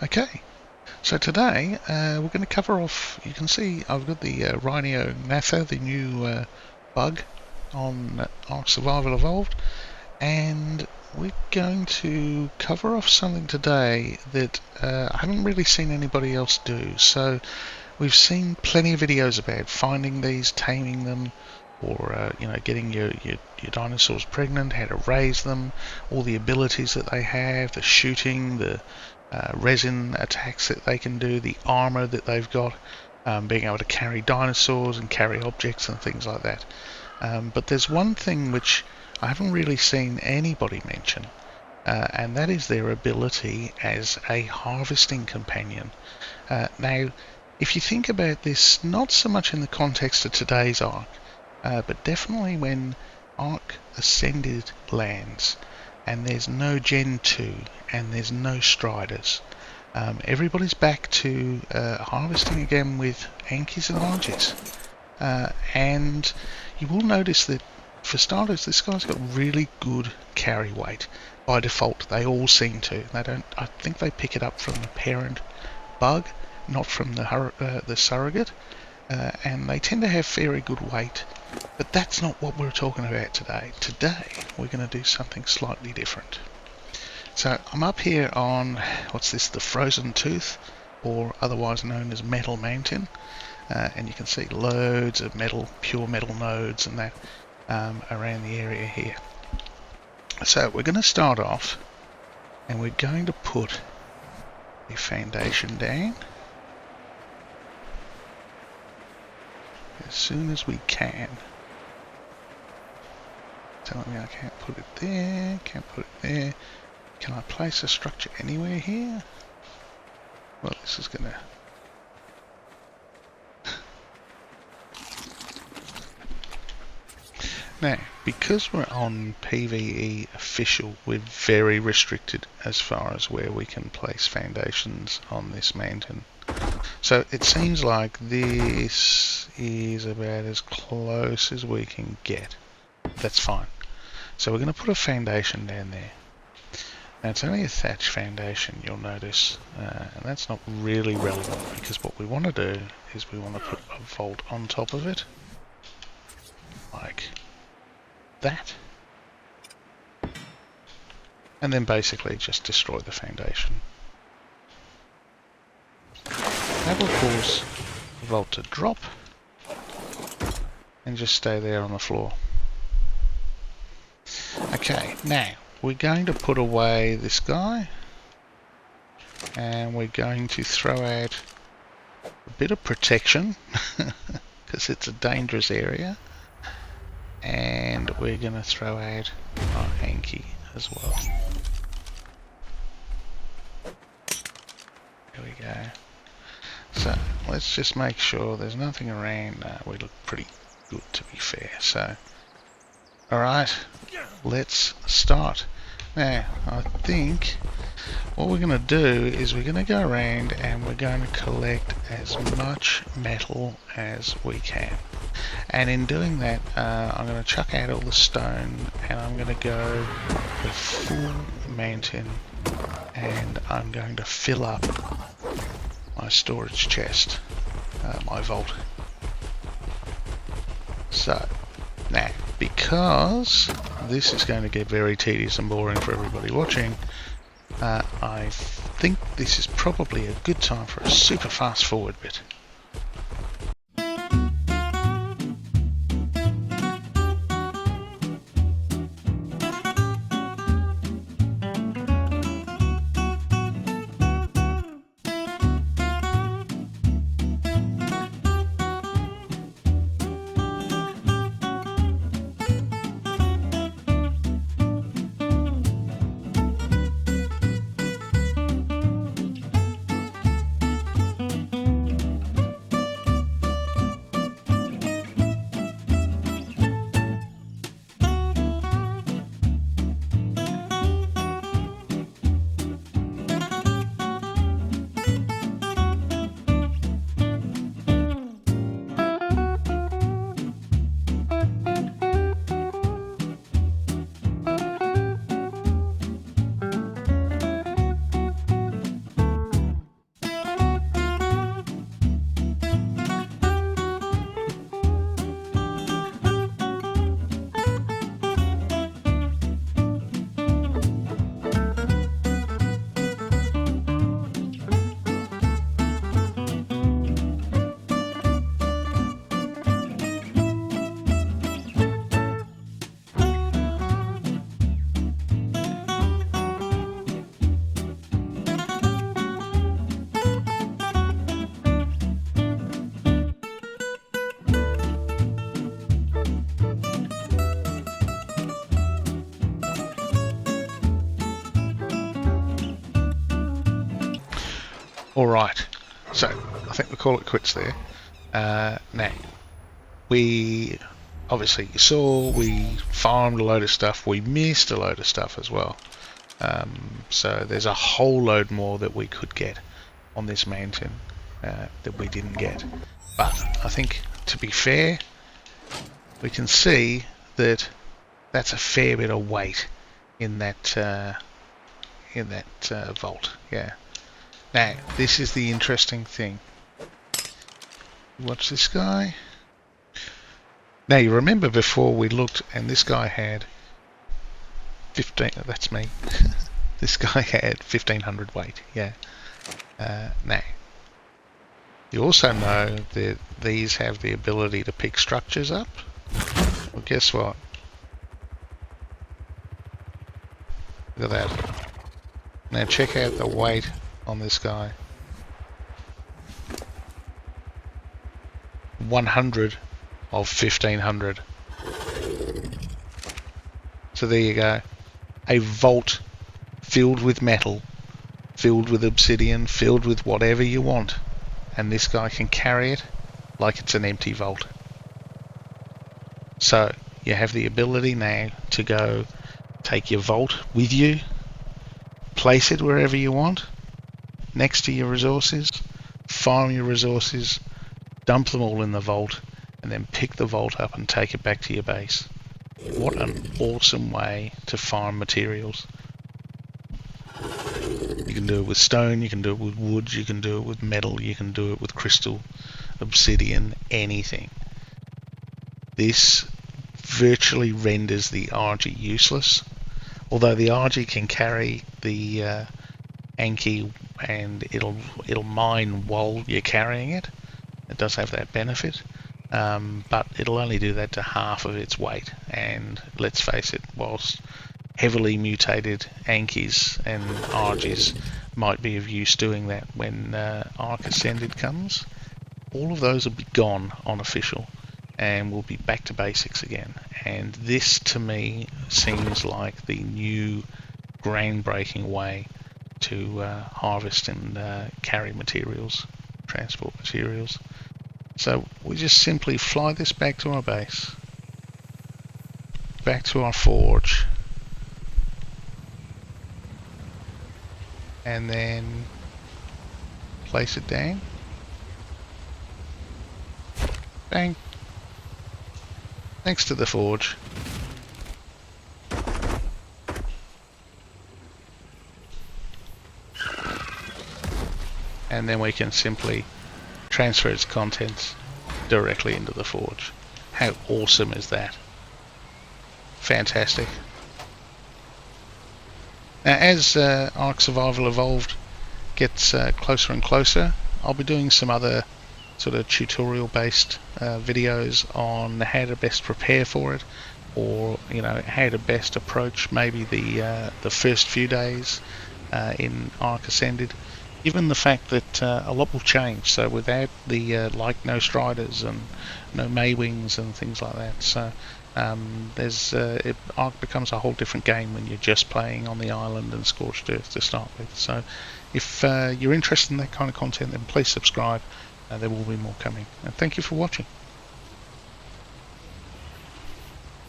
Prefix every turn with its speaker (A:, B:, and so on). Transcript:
A: Okay, so today we're going to cover off, you can see I've got the Rhyniognatha, the new bug on Ark Survival Evolved, and we're going to cover off something today that I haven't really seen anybody else do. So we've seen plenty of videos about finding these, taming them, or getting your dinosaurs pregnant, how to raise them, all the abilities that they have, the shooting, the resin attacks that they can do, the armor that they've got, being able to carry dinosaurs and carry objects and things like that. But there's one thing which I haven't really seen anybody mention, and that is their ability as a harvesting companion. Now, if you think about this, not so much in the context of today's Ark, but definitely when Ark Ascended lands, and there's no Gen 2 and there's no Striders. Everybody's back to harvesting again with Ankies and Argies. And you will notice that for starters, this guy's got really good carry weight. By default, they all seem to. They don't. I think they pick it up from the parent bug, not from the surrogate, and they tend to have very good weight. But that's not what we're talking about today. Today, we're going to do something slightly different. So I'm up here on, what's this, the Frozen Tooth, or otherwise known as Metal Mountain. And you can see loads of metal, pure metal nodes and that around the area here. So we're going to start off, and we're going to put a foundation down as soon as we can. Telling me I can't put it there, can't put it there. Can I place a structure anywhere here? Well, this is gonna... Now, because we're on PVE official, we're very restricted as far as where we can place foundations on this mountain. So it seems like this is about as close as we can get. That's fine. So we're going to put a foundation down there. Now it's only a thatch foundation, you'll notice, and that's not really relevant, because what we want to do is we want to put a vault on top of it, like that, and then basically just destroy the foundation. That will cause the vault to drop and just stay there on the floor. Okay, now we're going to put away this guy, and we're going to throw out a bit of protection because it's a dangerous area, and we're going to throw out our Anki as well. There we go. So let's just make sure there's nothing around. We look pretty good, to be fair. So alright, let's start. Now, I think what we're going to do is we're going to go around and we're going to collect as much metal as we can. And in doing that, I'm going to chuck out all the stone, and I'm going to go the full mountain, and I'm going to fill up my storage chest, my vault. So, now, because this is going to get very tedious and boring for everybody watching, I think this is probably a good time for a super fast forward bit. Alright, so I think we'll call it quits there. Now, we obviously, you saw we farmed a load of stuff, we missed a load of stuff as well. So there's a whole load more that we could get on this mountain that we didn't get. But I think, to be fair, we can see that that's a fair bit of weight in that vault. Yeah. Now, this is the interesting thing. Watch this guy. Now, you remember before we looked, and this guy had 15. That's me. This guy had 1500 weight. Yeah. Now, you also know that these have the ability to pick structures up. Well, guess what? Look at that. Now check out the weight on this guy. 100 of 1500. So there you go. A vault filled with metal, filled with obsidian, filled with whatever you want. And this guy can carry it like it's an empty vault. So you have the ability now to go take your vault with you, place it wherever you want, next to your resources, farm your resources, dump them all in the vault, and then pick the vault up and take it back to your base. What an awesome way to farm materials. You can do it with stone, you can do it with wood, you can do it with metal, you can do it with crystal, obsidian, anything. This virtually renders the RG useless, although the RG can carry the Anki and it'll mine while you're carrying it. It does have that benefit, but it'll only do that to half of its weight. And let's face it, whilst heavily mutated Ankis and RGs might be of use doing that when Ark Ascended comes, all of those will be gone on official, and we'll be back to basics again. And this, to me, seems like the new groundbreaking way to harvest and carry materials, transport materials. So we just simply fly this back to our base, back to our forge, and then place it down. Bang. Next to the forge. And then we can simply transfer its contents directly into the forge. How awesome is that? Fantastic. Now, as Ark Survival Evolved gets closer and closer, I'll be doing some other sort of tutorial based videos on how to best prepare for it, or how to best approach maybe the first few days in Ark Ascended, given the fact that a lot will change. So without the no striders and no Maywings and things like that, so Ark becomes a whole different game when you're just playing on the island and Scorched Earth to start with. So if you're interested in that kind of content, then please subscribe. There will be more coming. And thank you for watching.